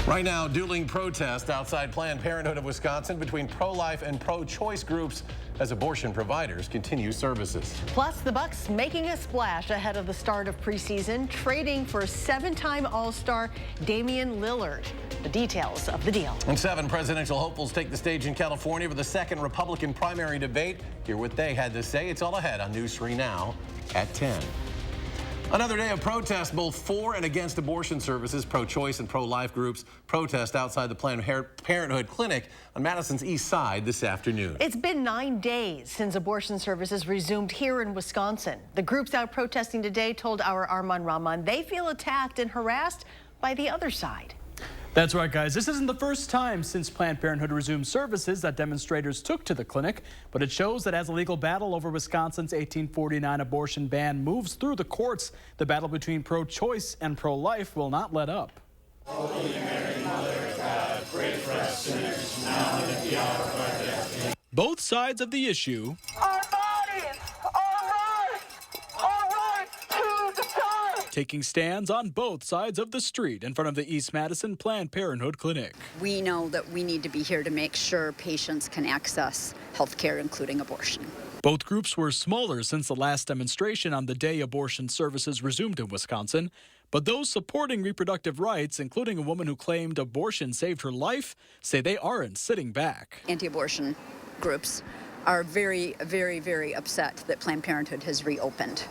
Right now, dueling protests outside Planned Parenthood of Wisconsin between pro-life and pro-choice groups as abortion providers continue services. Plus, the Bucks making a splash ahead of the start of preseason, trading for seven-time All-Star Damian Lillard. The details of the deal. And 7 presidential hopefuls take the stage in California for the second Republican primary debate. Hear what they had to say. It's all ahead on News 3 Now at 10. Another day of protest, both for and against abortion services. Pro-choice and pro-life groups protest outside the Planned Parenthood clinic on Madison's east side this afternoon. It's been 9 days since abortion services resumed here in Wisconsin. The groups out protesting today told our Arman Rahman they feel attacked and harassed by the other side. That's right, guys. This isn't the first time since Planned Parenthood resumed services that demonstrators took to the clinic, but it shows that as a legal battle over Wisconsin's 1849 abortion ban moves through the courts, the battle between pro-choice and pro-life will not let up. Holy Mary, Mother of God, pray for us sinners, now and at the hour of our death. Both sides of the issue. Our bodies, our right to decide. Taking stands on both sides of the street in front of the East Madison Planned Parenthood Clinic. We know that we need to be here to make sure patients can access health care, including abortion. Both groups were smaller since the last demonstration on the day abortion services resumed in Wisconsin. But those supporting reproductive rights, including a woman who claimed abortion saved her life, say they aren't sitting back. Anti-abortion groups are very, very, very upset that Planned Parenthood has reopened.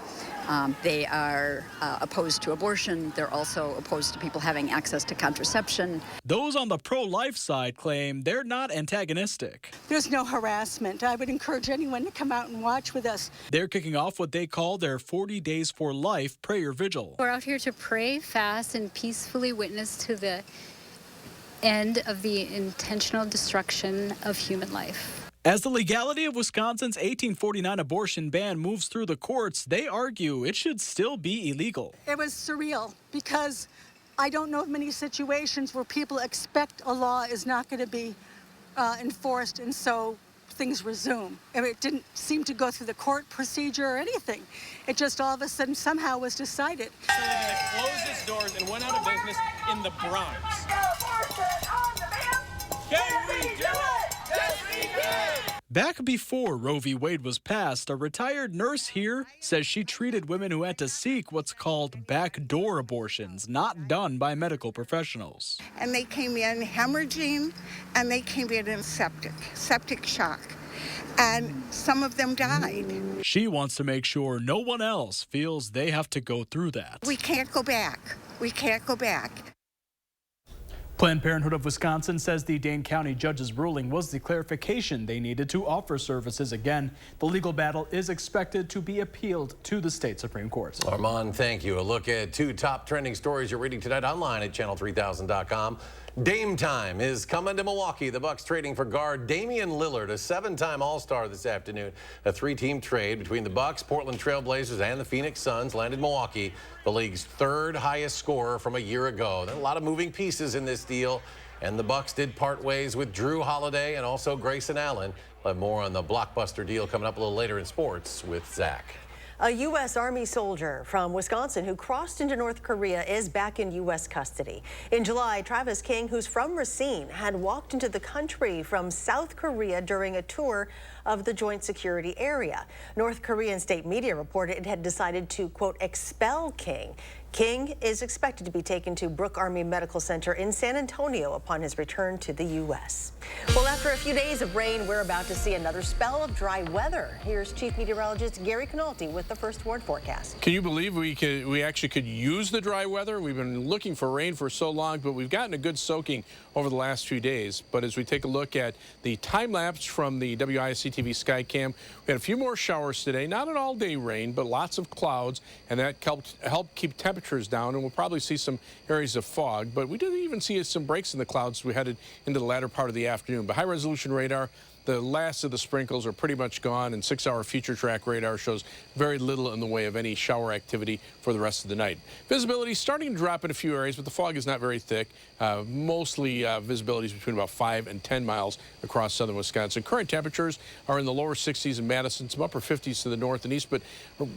They are opposed to abortion. They're also opposed to people having access to contraception. Those on the pro-life side claim they're not antagonistic. There's no harassment. I would encourage anyone to come out and watch with us. They're kicking off what they call their 40 Days for Life prayer vigil. We're out here to pray, fast, and peacefully witness to the end of the intentional destruction of human life. As the legality of Wisconsin's 1849 abortion ban moves through the courts, they argue it should still be illegal. It was surreal because I don't know of many situations where people expect a law is not going to be enforced, and so things resume. And it didn't seem to go through the court procedure or anything. It just all of a sudden somehow was decided. So it closed its doors and went out of business in the Bronx. Can we do it? Yes, we can! Back before Roe v. Wade was passed, a retired nurse here says she treated women who had to seek what's called backdoor abortions, not done by medical professionals. And they came in hemorrhaging, and they came in septic shock. And some of them died. She wants to make sure no one else feels they have to go through that. We can't go back. We can't go back. Planned Parenthood of Wisconsin says the Dane County judge's ruling was the clarification they needed to offer services again. The legal battle is expected to be appealed to the state Supreme Court. Armand, thank you. A look at 2 top trending stories you're reading tonight online at channel3000.com. Dame time is coming to Milwaukee. The Bucks trading for guard Damian Lillard, a 7-time All-Star this afternoon. A 3-team trade between the Bucks, Portland Trail Blazers, and the Phoenix Suns landed Milwaukee, the league's 3rd highest scorer from a year ago. There are a lot of moving pieces in this deal, and the Bucks did part ways with Drew Holiday and also Grayson Allen. We'll have more on the blockbuster deal coming up a little later in sports with Zach. A U.S. Army soldier from Wisconsin who crossed into North Korea is back in U.S. custody. In July, Travis King, who's from Racine, had walked into the country from South Korea during a tour of the joint security area. North Korean state media reported it had decided to, quote, expel King. King is expected to be taken to Brooke Army Medical Center in San Antonio upon his return to the U.S. Well, after a few days of rain, we're about to see another spell of dry weather. Here's Chief Meteorologist Gary Canalti with the first warn forecast. Can you believe we actually could use the dry weather? We've been looking for rain for so long, but we've gotten a good soaking over the last few days. But as we take a look at the time lapse from the WISC-TV Skycam, we had a few more showers today. Not an all-day rain, but lots of clouds, and that helped keep temperatures down, and we'll probably see some areas of fog. But we did even see some breaks in the clouds as we headed into the latter part of the afternoon. But high-resolution radar, the last of the sprinkles are pretty much gone, and 6-hour future track radar shows very little in the way of any shower activity for the rest of the night. Visibility starting to drop in a few areas, but the fog is not very thick. Mostly visibility is between about 5 and 10 miles across southern Wisconsin. Current temperatures are in the lower 60s in Madison, some upper 50s to the north and east, but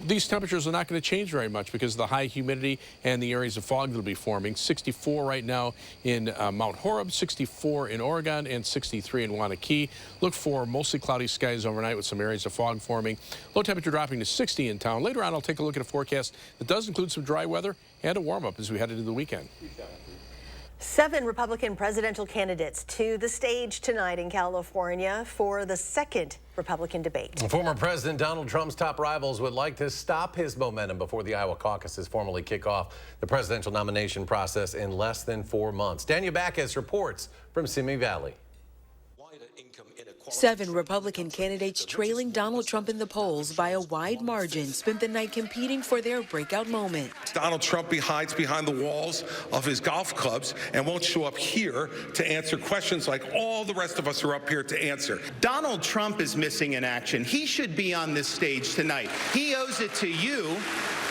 these temperatures are not going to change very much because of the high humidity and the areas of fog that will be forming. 64 right now in Mount Horeb, 64 in Oregon, and 63 in Wanakee. Look for mostly cloudy skies overnight with some areas of fog forming. Low temperature dropping to 60 in town. Later on, I'll take a look at a forecast that does include some dry weather and a warm-up as we head into the weekend. 7 Republican presidential candidates to the stage tonight in California for the second Republican debate. Former President Donald Trump's top rivals would like to stop his momentum before the Iowa caucuses formally kick off the presidential nomination process in less than 4 months. Daniel Backus reports from Simi Valley. 7 Republican candidates trailing Donald Trump in the polls by a wide margin spent the night competing for their breakout moment. Donald Trump hides behind the walls of his golf clubs and won't show up here to answer questions like all the rest of us are up here to answer. Donald Trump is missing in action. He should be on this stage tonight. He owes it to you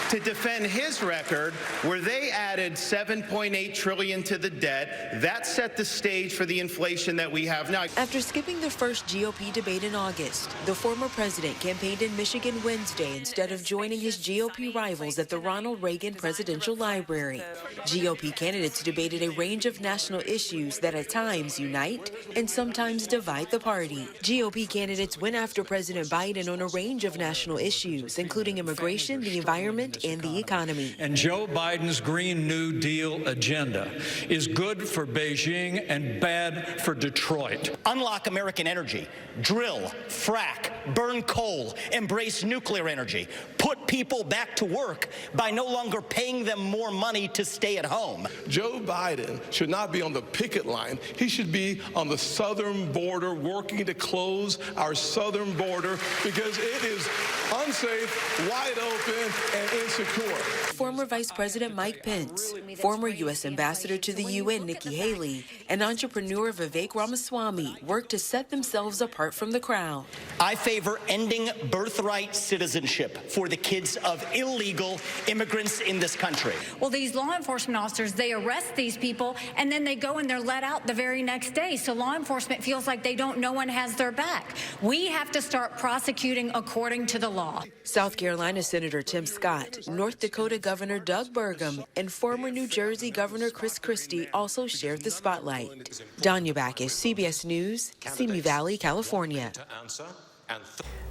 to defend his record where they added $7.8 trillion to the debt. That set the stage for the inflation that we have now. After skipping the first GOP debate in August, the former president campaigned in Michigan Wednesday instead of joining his GOP rivals at the Ronald Reagan Presidential Library. GOP candidates debated a range of national issues that at times unite and sometimes divide the party. GOP candidates went after President Biden on a range of national issues, including immigration, the environment, and the economy. And Joe Biden's Green New Deal agenda is good for Beijing and bad for Detroit. Unlock American energy, drill, frack, burn coal, embrace nuclear energy, put people back to work by no longer paying them more money to stay at home. Joe Biden should not be on the picket line. He should be on the southern border working to close our southern border because it is unsafe, wide open, and insecure. Former Vice President Mike Pence, former U.S. Ambassador to the UN Nikki Haley, and entrepreneur Vivek Ramaswamy worked to set themselves apart from the crowd. I favor ending birthright citizenship for the kids of illegal immigrants in this country. Well, these law enforcement officers, they arrest these people and then they go and they're let out the very next day. So law enforcement feels like no one has their back. We have to start prosecuting according to the law. South Carolina Senator Tim Scott, North Dakota Governor Doug Burgum, and former New Jersey Governor Chris Christie also shared the spotlight. Danya Backus, CBS News, Simi Valley, California.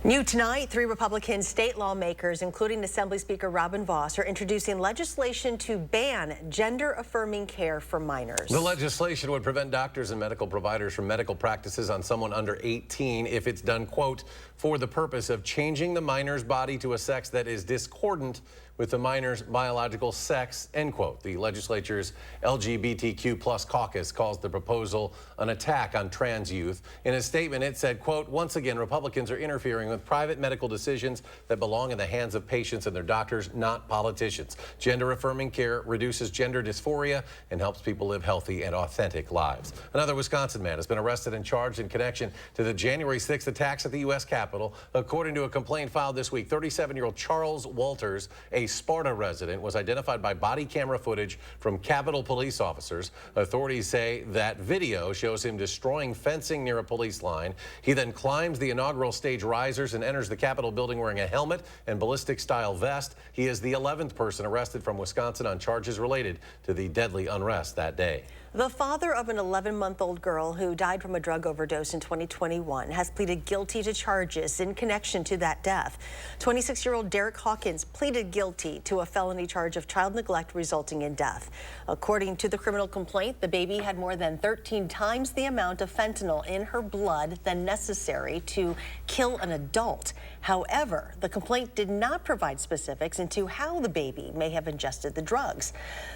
New tonight, 3 Republican state lawmakers, including Assembly Speaker Robin Vos, are introducing legislation to ban gender-affirming care for minors. The legislation would prevent doctors and medical providers from medical practices on someone under 18 if it's done, quote, for the purpose of changing the minor's body to a sex that is discordant with the minor's biological sex, end quote. The legislature's LGBTQ+ caucus calls the proposal an attack on trans youth. In a statement, it said, quote, once again, Republicans are interfering with private medical decisions that belong in the hands of patients and their doctors, not politicians. Gender-affirming care reduces gender dysphoria and helps people live healthy and authentic lives. Another Wisconsin man has been arrested and charged in connection to the January 6th attacks at the U.S. Capitol. According to a complaint filed this week, 37-year-old Charles Walters, a Sparta resident, was identified by body camera footage from Capitol police officers. Authorities say that video shows him destroying fencing near a police line. He then climbs the inaugural stage risers and enters the Capitol building wearing a helmet and ballistic-style vest. He is the 11th person arrested from Wisconsin on charges related to the deadly unrest that day. The father of an 11-month-old girl who died from a drug overdose in 2021 has pleaded guilty to charges in connection to that death. 26-year-old Derek Hawkins pleaded guilty to a felony charge of child neglect resulting in death. According to the criminal complaint, the baby had more than 13 times the amount of fentanyl in her blood than necessary to kill an adult. However, the complaint did not provide specifics into how the baby may have ingested the drugs.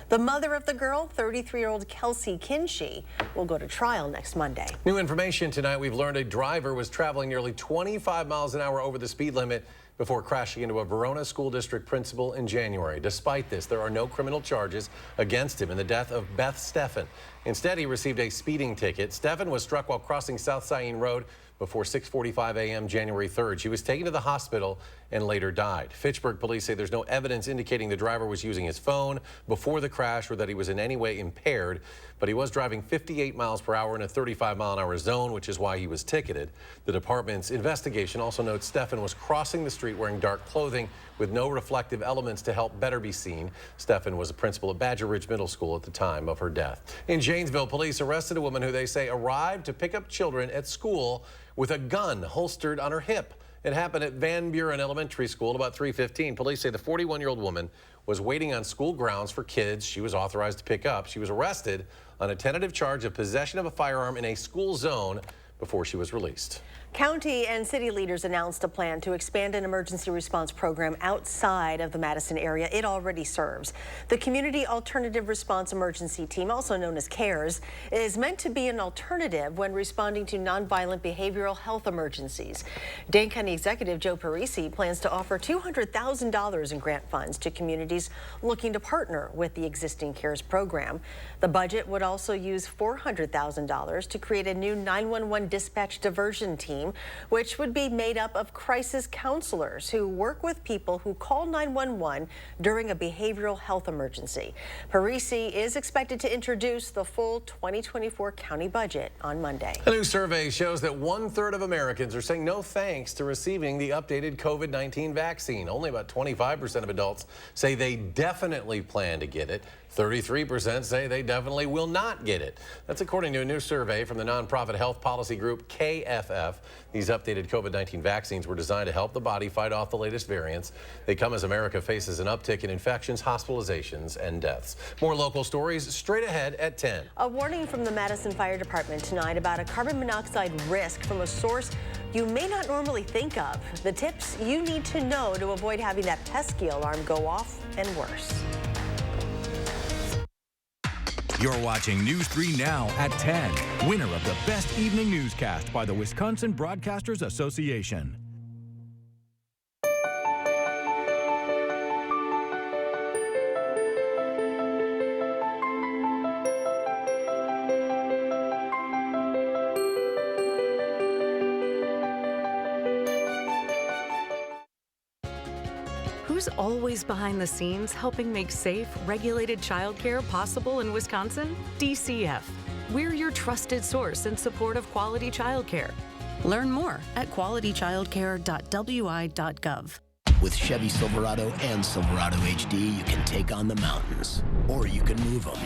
The mother of the girl, 33-year-old Kelsey Kinsey, will go to trial next Monday. New information tonight. We've learned a driver was traveling nearly 25 miles an hour over the speed limit before crashing into a Verona school district principal in January. Despite this, there are no criminal charges against him in the death of Beth Steffen. Instead, he received a speeding ticket. Stefan was struck while crossing South Sayin Road before 6:45 a.m. January 3rd. She was taken to the hospital and later died. Fitchburg police say there's no evidence indicating the driver was using his phone before the crash or that he was in any way impaired, but he was driving 58 miles per hour in a 35-mile-an-hour zone, which is why he was ticketed. The department's investigation also notes Stefan was crossing the street wearing dark clothing with no reflective elements to help better be seen. Stefan was a principal at Badger Ridge Middle School at the time of her death. In Janesville, police arrested a woman who they say arrived to pick up children at school with a gun holstered on her hip. It happened at Van Buren Elementary School at about 3:15. Police say the 41-year-old woman was waiting on school grounds for kids she was authorized to pick up. She was arrested on a tentative charge of possession of a firearm in a school zone before she was released. County and city leaders announced a plan to expand an emergency response program outside of the Madison area it already serves. The Community Alternative Response Emergency Team, also known as CARES, is meant to be an alternative when responding to nonviolent behavioral health emergencies. Dane County Executive Joe Parisi plans to offer $200,000 in grant funds to communities looking to partner with the existing CARES program. The budget would also use $400,000 to create a new 911 dispatch diversion team, which would be made up of crisis counselors who work with people who call 911 during a behavioral health emergency. Parisi is expected to introduce the full 2024 county budget on Monday. A new survey shows that 1/3 of Americans are saying no thanks to receiving the updated COVID-19 vaccine. Only about 25% of adults say they definitely plan to get it. 33% say they definitely will not get it. That's according to a new survey from the nonprofit health policy group KFF. These updated COVID-19 vaccines were designed to help the body fight off the latest variants. They come as America faces an uptick in infections, hospitalizations, and deaths. More local stories straight ahead at 10. A warning from the Madison Fire Department tonight about a carbon monoxide risk from a source you may not normally think of. The tips you need to know to avoid having that pesky alarm go off and worse. You're watching News 3 Now at 10. Winner of the Best Evening Newscast by the Wisconsin Broadcasters Association. Who's always behind the scenes helping make safe, regulated childcare possible in Wisconsin? DCF. We're your trusted source in support of quality childcare. Learn more at qualitychildcare.wi.gov. With Chevy Silverado and Silverado HD, you can take on the mountains, or you can move them.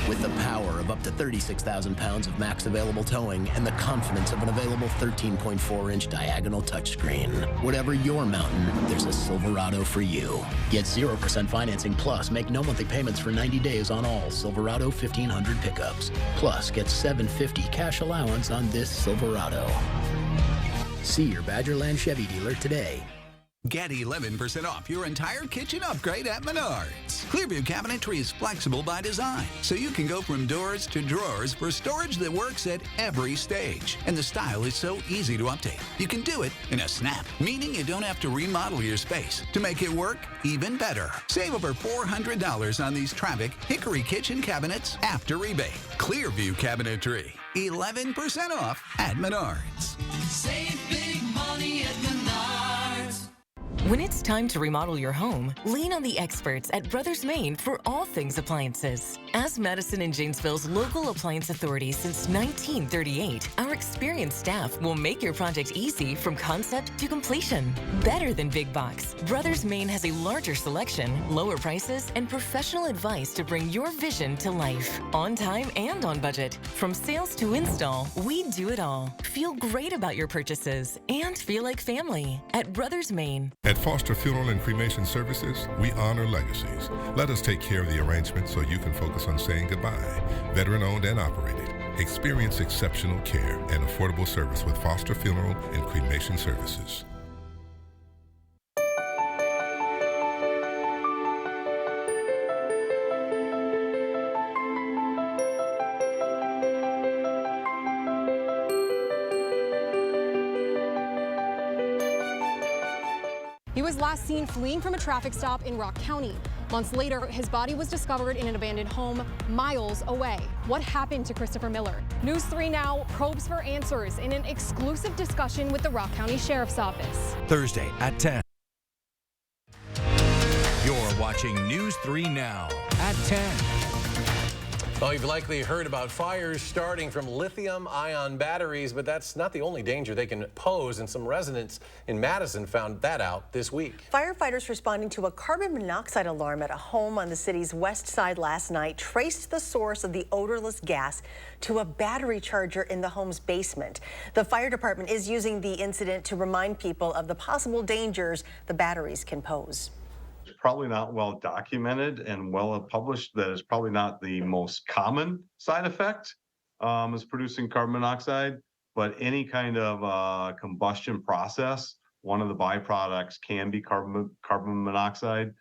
With the power of up to 36,000 pounds of max available towing and the confidence of an available 13.4-inch diagonal touchscreen. Whatever your mountain, there's a Silverado for you. Get 0% financing plus make no monthly payments for 90 days on all Silverado 1500 pickups. Plus, get $750 cash allowance on this Silverado. See your Badgerland Chevy dealer today. Get 11% off your entire kitchen upgrade at Menards. Clearview Cabinetry is flexible by design, so you can go from doors to drawers for storage that works at every stage. And the style is so easy to update. You can do it in a snap, meaning you don't have to remodel your space to make it work even better. Save over $400 on these Travic Hickory kitchen cabinets after rebate. Clearview Cabinetry, 11% off at Menards. Save big money at Menards. When it's time to remodel your home, lean on the experts at Brothers Maine for all things appliances. As Madison and Janesville's local appliance authority since 1938, our experienced staff will make your project easy from concept to completion. Better than big box, Brothers Maine has a larger selection, lower prices, and professional advice to bring your vision to life. On time and on budget. From sales to install, we do it all. Feel great about your purchases and feel like family at Brothers Maine. At Foster Funeral and Cremation Services, we honor legacies. Let us take care of the arrangement so you can focus on saying goodbye. Veteran-owned and operated. Experience exceptional care and affordable service with Foster Funeral and Cremation Services. He was last seen fleeing from a traffic stop in Rock County. Months later, his body was discovered in an abandoned home miles away. What happened to Christopher Miller? News 3 Now probes for answers in an exclusive discussion with the Rock County Sheriff's Office. Thursday at 10. You're watching News 3 Now at 10. Well, you've likely heard about fires starting from lithium-ion batteries, but that's not the only danger they can pose, and some residents in Madison found that out this week. Firefighters responding to a carbon monoxide alarm at a home on the city's west side last night traced the source of the odorless gas to a battery charger in the home's basement. The fire department is using the incident to remind people of the possible dangers the batteries can pose. Probably not well documented and well published. That is probably not the most common side effect is producing carbon monoxide, but any kind of combustion process, one of the byproducts can be carbon monoxide.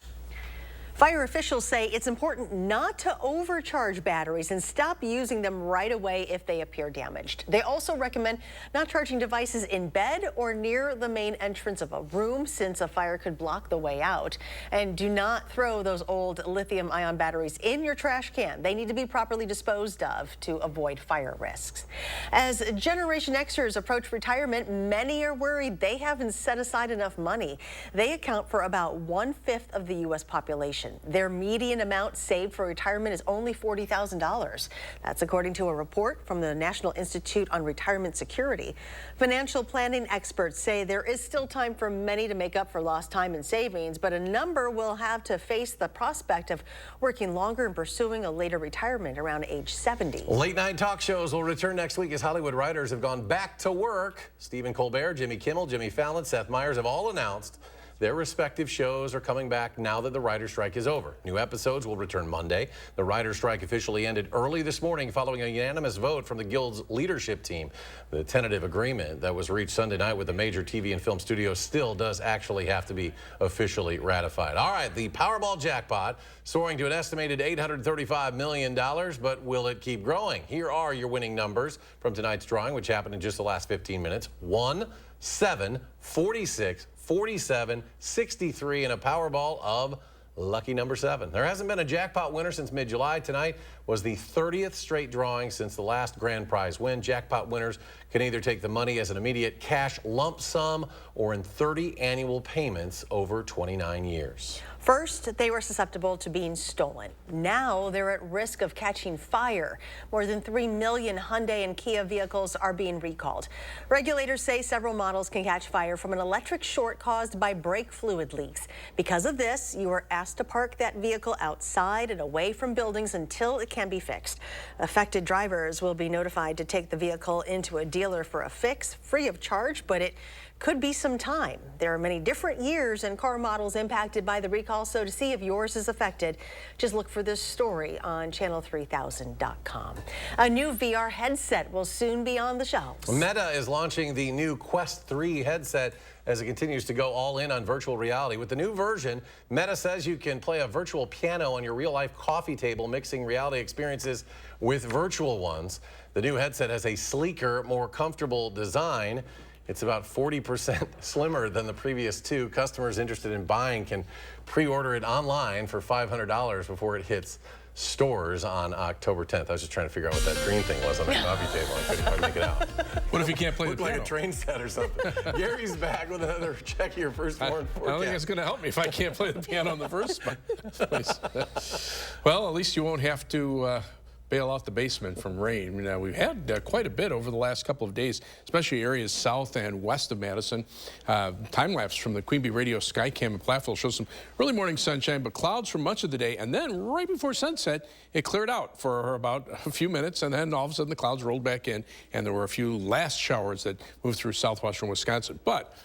Fire officials say it's important not to overcharge batteries and stop using them right away if they appear damaged. They also recommend not charging devices in bed or near the main entrance of a room, since a fire could block the way out. And do not throw those old lithium-ion batteries in your trash can. They need to be properly disposed of to avoid fire risks. As Generation Xers approach retirement, many are worried they haven't set aside enough money. They account for about 1/5 of the U.S. population. Their median amount saved for retirement is only $40,000. That's according to a report from the National Institute on Retirement Security. Financial planning experts say there is still time for many to make up for lost time and savings, but a number will have to face the prospect of working longer and pursuing a later retirement around age 70. Late night talk shows will return next week as Hollywood writers have gone back to work. Stephen Colbert, Jimmy Kimmel, Jimmy Fallon, Seth Meyers have all announced their respective shows are coming back now that the writer's strike is over. New episodes will return Monday. The writer's strike officially ended early this morning following a unanimous vote from the Guild's leadership team. The tentative agreement that was reached Sunday night with the major TV and film studios still does actually have to be officially ratified. All right, the Powerball jackpot soaring to an estimated $835 million, but will it keep growing? Here are your winning numbers from tonight's drawing, which happened in just the last 15 minutes. 1, 7, 46, 47, 63, and a Powerball of lucky number 7. There hasn't been a jackpot winner since mid-July. Tonight was the 30th straight drawing since the last grand prize win. Jackpot winners can either take the money as an immediate cash lump sum or in 30 annual payments over 29 years. First, they were susceptible to being stolen. Now they're at risk of catching fire. More than 3 million Hyundai and Kia vehicles are being recalled. Regulators say several models can catch fire from an electric short caused by brake fluid leaks. Because of this, you are asked to park that vehicle outside and away from buildings until it can be fixed. Affected drivers will be notified to take the vehicle into a dealer for a fix free of charge, but it could be some time. There are many different years and car models impacted by the recall, so to see if yours is affected, just look for this story on channel3000.com. A new VR headset will soon be on the shelves. Meta is launching the new Quest 3 headset as it continues to go all in on virtual reality. With the new version, Meta says you can play a virtual piano on your real-life coffee table, mixing reality experiences with virtual ones. The new headset has a sleeker, more comfortable design. It's about 40% slimmer than the previous two. Customers interested in buying can pre-order it online for $500 before it hits stores on October 10th. I was just trying to figure out what that green thing was on the coffee table. I couldn't quite make it out. What if you can't play the piano? Like a train set or something. Gary's back with another check of your first warrant forecast. I don't think it's going to help me if I can't play the piano in the first place. Well, at least you won't have to bail out the basement from rain. Now, we've had quite a bit over the last couple of days, especially areas south and west of Madison. Time-lapse from the Queen Bee Radio Skycam and Platteville shows some early morning sunshine, but clouds for much of the day. And then right before sunset, it cleared out for about a few minutes, and then all of a sudden the clouds rolled back in, and there were a few last showers that moved through southwestern Wisconsin. But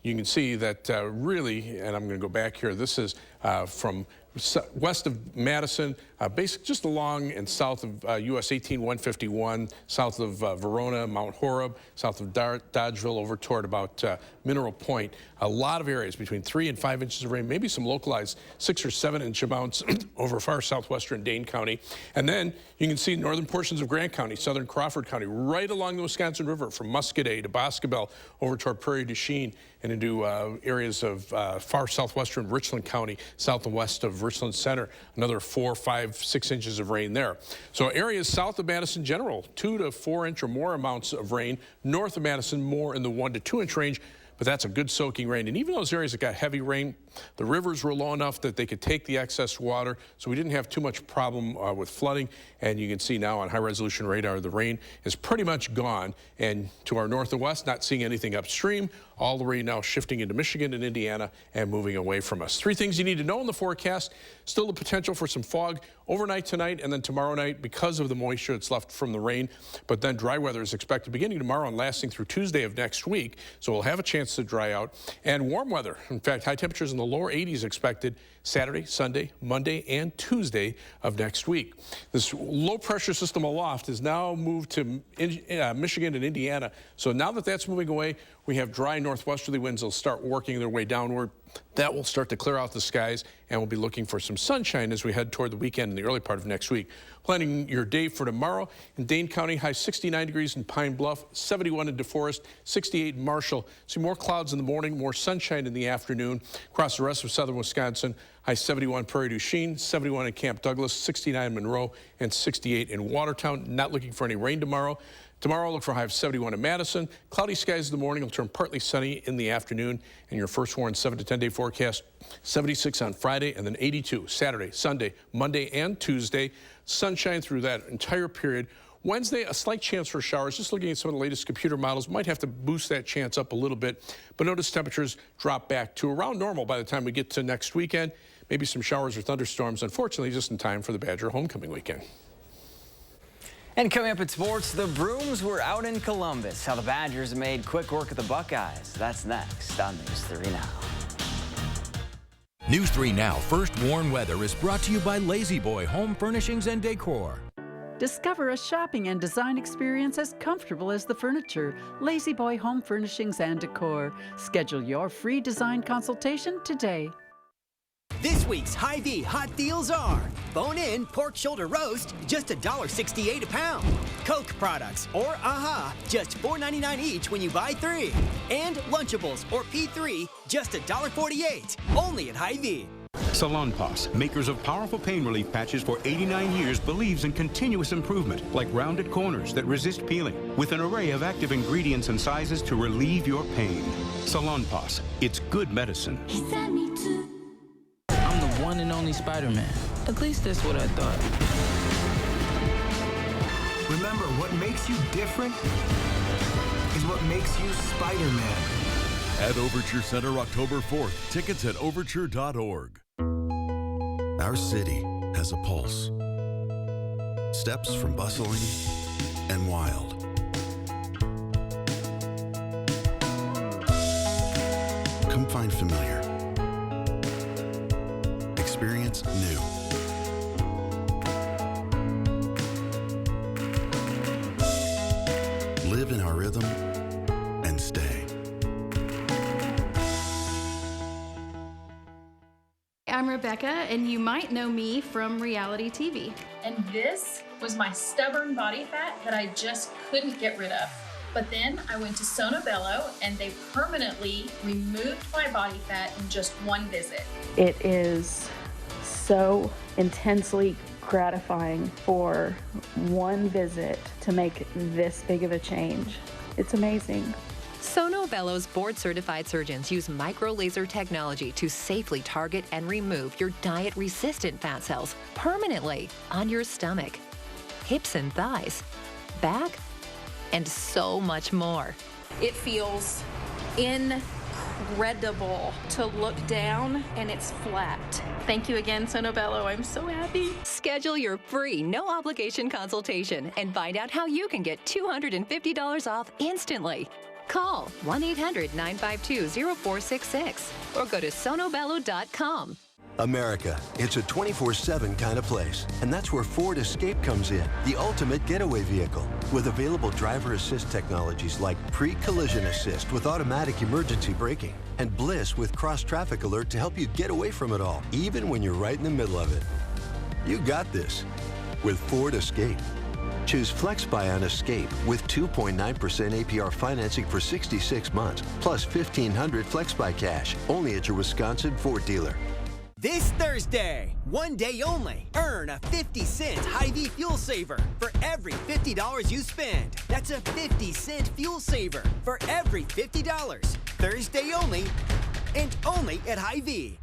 you can see that really, and I'm going to go back here, this is from west of Madison basic just along and south of US 18-151, south of Verona, Mount Horeb, south of Dodgeville, over toward about Mineral Point. A lot of areas between 3 and 5 inches of rain, maybe some localized 6 or 7 inch amounts over far southwestern Dane County. And then you can see northern portions of Grant County, southern Crawford County, right along the Wisconsin River from Muscoda to Boscobel over toward Prairie du Chien and into areas of far southwestern Richland County, south and west of Richland Center, another 4, 5, 6 inches of rain there. So areas south of Madison general, 2 to 4 inch or more amounts of rain. North of Madison, more in the 1 to 2 inch range. But that's a good soaking rain. And even those areas that got heavy rain, the rivers were low enough that they could take the excess water, so we didn't have too much problem with flooding. And you can see now on high-resolution radar, the rain is pretty much gone. And to our north and west, not seeing anything upstream. All the rain now shifting into Michigan and Indiana and moving away from us. 3 things you need to know in the forecast. Still the potential for some fog overnight tonight and then tomorrow night because of the moisture that's left from the rain. But then dry weather is expected beginning tomorrow and lasting through Tuesday of next week. So we'll have a chance to dry out. And warm weather. In fact, high temperatures in the lower 80s expected Saturday, Sunday, Monday, and Tuesday of next week. This low pressure system aloft has now moved to Michigan and Indiana. So now that that's moving away, we have dry northwesterly winds that will start working their way downward. That will start to clear out the skies, and we'll be looking for some sunshine as we head toward the weekend and the early part of next week. Planning your day for tomorrow in Dane County, high 69 degrees in Pine Bluff, 71 in DeForest, 68 in Marshall. See more clouds in the morning, more sunshine in the afternoon. Across the rest of southern Wisconsin, high 71 Prairie du Chien, 71 in Camp Douglas, 69 in Monroe, and 68 in Watertown. Not looking for any rain tomorrow. Tomorrow, look for a high of 71 in Madison. Cloudy skies in the morning will turn partly sunny in the afternoon. And your first warned 7 to 10 day forecast, 76 on Friday and then 82 Saturday, Sunday, Monday, and Tuesday. Sunshine through that entire period. Wednesday, a slight chance for showers. Just looking at some of the latest computer models, might have to boost that chance up a little bit. But notice temperatures drop back to around normal by the time we get to next weekend. Maybe some showers or thunderstorms, unfortunately, just in time for the Badger homecoming weekend. And coming up at sports, the Brooms were out in Columbus. How the Badgers made quick work of the Buckeyes. That's next on News 3 Now. News 3 Now First Warn Weather is brought to you by Lazy Boy Home Furnishings and Decor. Discover a shopping and design experience as comfortable as the furniture. Lazy Boy Home Furnishings and Decor. Schedule your free design consultation today. This week's Hy-Vee hot deals are bone-in pork shoulder roast, just $1.68 a pound. Coke products or AHA, just $4.99 each when you buy 3. And Lunchables or P3, just $1.48, only at Hy-Vee. Salonpas, makers of powerful pain relief patches for 89 years, believes in continuous improvement, like rounded corners that resist peeling, with an array of active ingredients and sizes to relieve your pain. Salonpas, it's good medicine. I'm the one and only Spider-Man. At least that's what I thought. Remember, what makes you different is what makes you Spider-Man. At Overture Center October 4th. Tickets at overture.org. Our city has a pulse. Steps from bustling and wild. Come find familiar. Experience new. Live in our rhythm and stay. I'm Rebecca, and you might know me from reality TV. And this was my stubborn body fat that I just couldn't get rid of. But then I went to Sono Bello, and they permanently removed my body fat in just one visit. It is so intensely gratifying for one visit to make this big of a change. It's amazing. Sono Bello's board-certified surgeons use micro-laser technology to safely target and remove your diet-resistant fat cells permanently on your stomach, hips and thighs, back, and so much more. It feels incredible to look down and it's flat. Thank you again, Sono Bello. I'm so happy. Schedule your free, no-obligation consultation and find out how you can get $250 off instantly. Call 1-800-952-0466 or go to sonobello.com. America, it's a 24/7 kind of place. And that's where Ford Escape comes in, the ultimate getaway vehicle. With available driver assist technologies like pre-collision assist with automatic emergency braking, and Bliss with cross-traffic alert to help you get away from it all, even when you're right in the middle of it. You got this with Ford Escape. Choose FlexBuy on Escape with 2.9% APR financing for 66 months, plus $1,500 FlexBuy cash, only at your Wisconsin Ford dealer. This Thursday, one day only, earn a 50-cent Hy-Vee fuel saver for every $50 you spend. That's a 50-cent fuel saver for every $50. Thursday only, and only at Hy-Vee.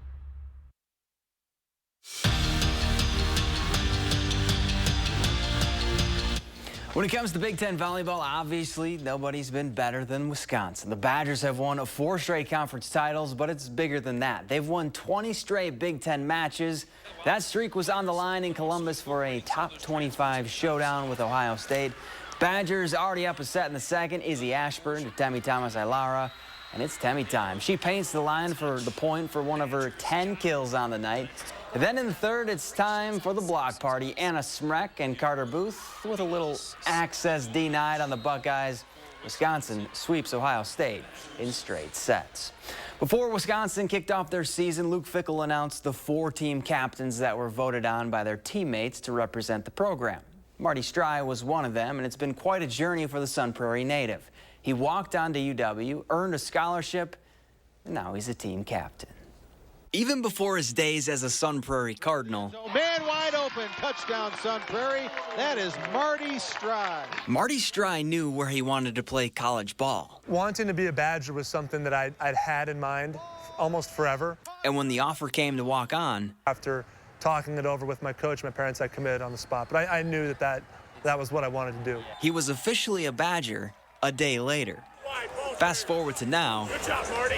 When it comes to Big Ten volleyball, obviously nobody's been better than Wisconsin. The Badgers have won 4 straight conference titles, but it's bigger than that. They've won 20 straight Big Ten matches. That streak was on the line in Columbus for a top 25 showdown with Ohio State. Badgers already up a set in the second. Izzy Ashburn to Temi Thomas-Ailara, and it's Temi time. She paints the line for the point for one of her 10 kills on the night. And then in the third, it's time for the block party. Anna Smrek and Carter Booth with a little access denied on the Buckeyes. Wisconsin sweeps Ohio State in straight sets. Before Wisconsin kicked off their season, Luke Fickell announced the 4 team captains that were voted on by their teammates to represent the program. Marty Strye was one of them, and it's been quite a journey for the Sun Prairie native. He walked on to UW, earned a scholarship, and now he's a team captain. Even before his days as a Sun Prairie Cardinal, man wide open, touchdown Sun Prairie. That is Marty Strye. Marty Strye knew where he wanted to play college ball. Wanting to be a Badger was something that I'd had in mind almost forever. And when the offer came to walk on, after talking it over with my coach, my parents, I committed on the spot. But I knew that was what I wanted to do. He was officially a Badger a day later. Fast forward to now,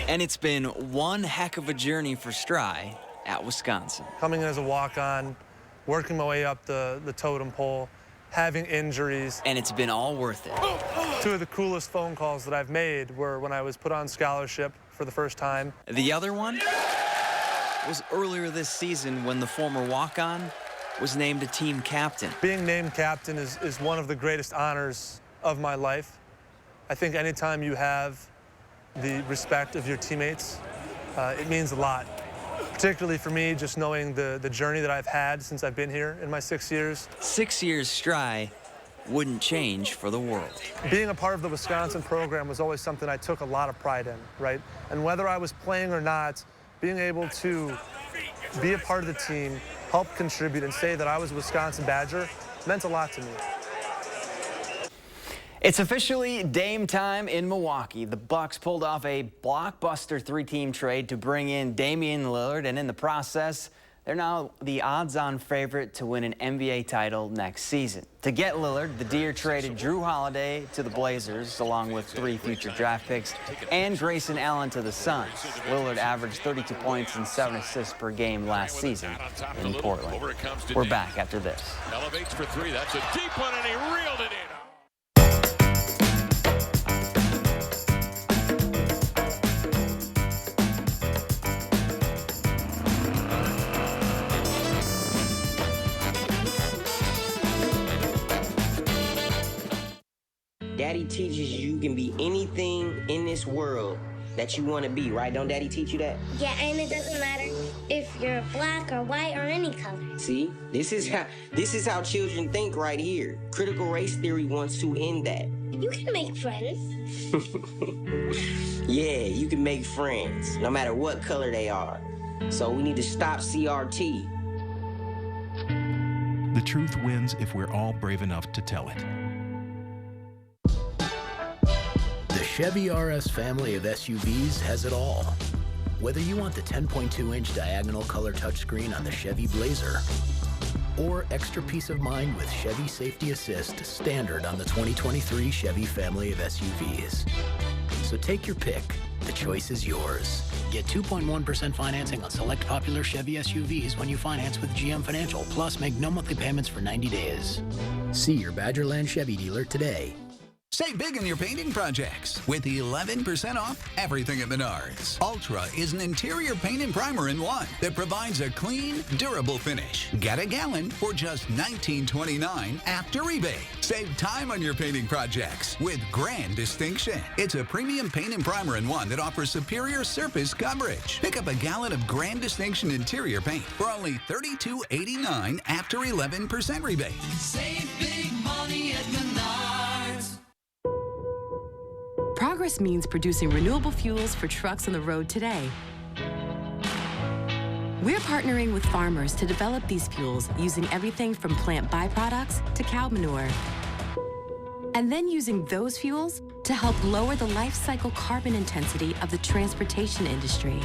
and it's been one heck of a journey for Strye at Wisconsin. Coming in as a walk-on, working my way up the totem pole, having injuries. And it's been all worth it. 2 of the coolest phone calls that I've made were when I was put on scholarship for the first time. The other one was earlier this season when the former walk-on was named a team captain. Being named captain is one of the greatest honors of my life. I think anytime you have the respect of your teammates, it means a lot. Particularly for me, just knowing the journey that I've had since I've been here in my 6 years. 6 years Strye wouldn't change for the world. Being a part of the Wisconsin program was always something I took a lot of pride in, right? And whether I was playing or not, being able to be a part of the team, help contribute, and say that I was a Wisconsin Badger meant a lot to me. It's officially Dame time in Milwaukee. The Bucks pulled off a blockbuster 3-team trade to bring in Damian Lillard, and in the process, they're now the odds-on favorite to win an NBA title next season. To get Lillard, the Deer traded Drew Holiday to the Blazers, along with 3 future draft picks, and Grayson Allen to the Suns. Lillard averaged 32 points and 7 assists per game last season in Portland. We're back after this. Elevates for 3. That's a deep one, and he reeled it in. Daddy teaches you can be anything in this world that you want to be, right? Don't Daddy teach you that? Yeah, and it doesn't matter if you're black or white or any color. See, this is how children think right here. Critical race theory wants to end that. You can make friends. Yeah, you can make friends, no matter what color they are. So we need to stop CRT. The truth wins if we're all brave enough to tell it. The Chevy RS family of SUVs has it all. Whether you want the 10.2-inch diagonal color touchscreen on the Chevy Blazer or extra peace of mind with Chevy Safety Assist standard on the 2023 Chevy family of SUVs. So take your pick. The choice is yours. Get 2.1% financing on select popular Chevy SUVs when you finance with GM Financial. Plus, make no monthly payments for 90 days. See your Badgerland Chevy dealer today. Save big on your painting projects with 11% off everything at Menards. Ultra is an interior paint and primer in one that provides a clean, durable finish. Get a gallon for just $19.29 after rebate. Save time on your painting projects with grand distinction. It's a premium paint and primer in one that offers superior surface coverage. Pick up a gallon of grand distinction interior paint for only $32.89 after 11% rebate. Save big money at Menards. Progress means producing renewable fuels for trucks on the road today. We're partnering with farmers to develop these fuels using everything from plant byproducts to cow manure. And then using those fuels to help lower the life cycle carbon intensity of the transportation industry.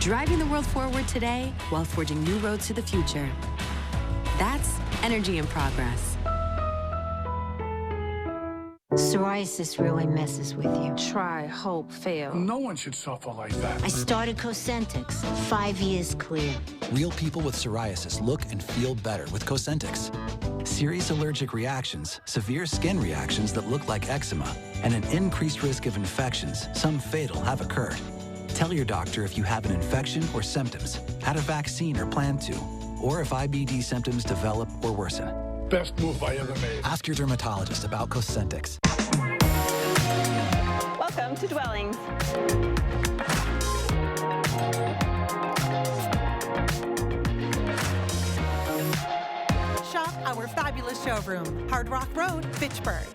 Driving the world forward today while forging new roads to the future. That's energy in progress. Psoriasis really messes with you. Try, hope, fail. No one should suffer like that. I started Cosentix. 5 years clear. Real people with psoriasis look and feel better with Cosentix. Serious allergic reactions, severe skin reactions that look like eczema, and an increased risk of infections, some fatal, have occurred. Tell your doctor if you have an infection or symptoms, had a vaccine or plan to, or if IBD symptoms develop or worsen. Best move I ever made. Ask your dermatologist about Cosentix. Welcome to Dwellings. Shop our fabulous showroom, Hard Rock Road, Fitchburg.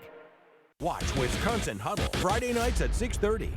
Watch Wisconsin Huddle, Friday nights at 6:30.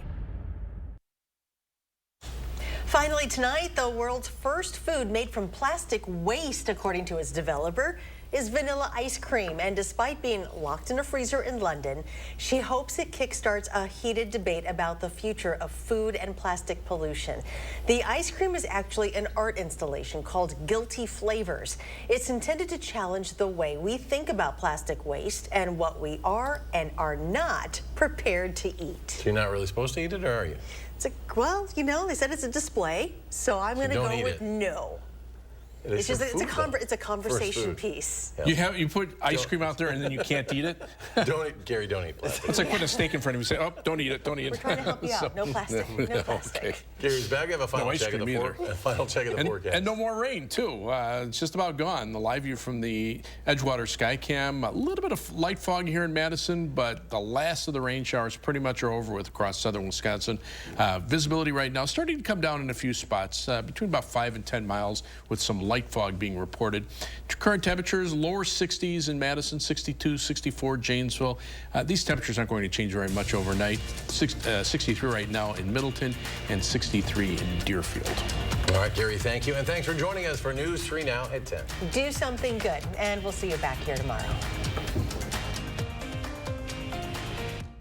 Finally tonight, the world's first food made from plastic waste, according to its developer, is vanilla ice cream. And despite being locked in a freezer in London, she hopes it kickstarts a heated debate about the future of food and plastic pollution. The ice cream is actually an art installation called Guilty Flavors. It's intended to challenge the way we think about plastic waste and what we are and are not prepared to eat. So you're not really supposed to eat it, or are you? Well, you know, they said it's a display, so I'm going to go with it. No. It's just it's a conversation piece. Yeah. You put ice cream out there and then you can't eat it? Gary, don't eat plastic. It's like putting a steak in front of you and say, oh, don't eat it, don't eat it. We're trying to help you out. No plastic. No plastic. Okay. Gary's back. I have a final check of the forecast. And no more rain, too. It's just about gone. The live view from the Edgewater Skycam. A little bit of light fog here in Madison, but the last of the rain showers pretty much are over with across southern Wisconsin. Visibility right now starting to come down in a few spots, between about 5 and 10 miles, with some light fog being reported. Current temperatures, lower 60s in Madison, 62, 64 Janesville. These temperatures aren't going to change very much overnight. 63 right now in Middleton and 63 in Deerfield. All right, Gary, thank you. And thanks for joining us for News 3 Now at 10. Do something good, and we'll see you back here tomorrow.